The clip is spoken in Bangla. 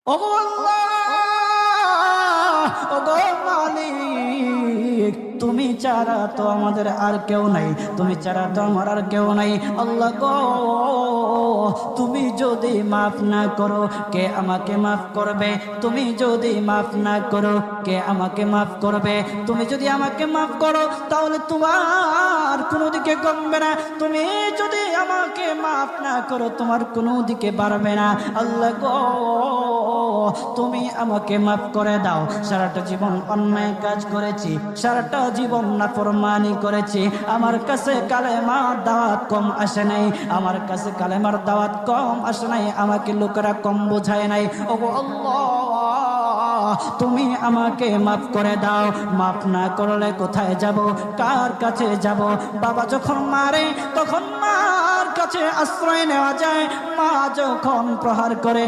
ওগো আল্লাহ, ওগো মালিক, তুমি ছাড়া তো আমাদের আর কেউ নাই, তুমি ছাড়া তো আমার আর কেউ নাই। আল্লাহ গো, তুমি যদি মাফ না করো কে আমাকে মাফ করবে? তুমি যদি মাফ না করো কে আমাকে মাফ করবে? তুমি যদি আমাকে মাফ করো তাহলে তোমার কোনো দিকে কমবে না, তুমি যদি আমাকে মাফ না করো তোমার কোনো দিকে বাড়বে না। আল্লাহ গো, তুমি আমাকে মাফ করে দাও। সারাটা জীবন অন্যায় কাজ করেছি, সারাটা জীবন নাফরমানি করেছি, আমার কাছে কালেমার দাওয়াত কম আসে নাই, আমার কাছে কালেমার দাওয়াত কম আসে নাই, আমাকে লোকেরা কম বোঝায় নাই। ওগো আল্লাহ, তুমি আমাকে মাফ করে দাও। মাফ না করলে কোথায় যাব, কার কাছে যাব? বাবা যখন মারে তখন মার কাছে আশ্রয় নেওয়া যায়, মা যখন প্রহার করে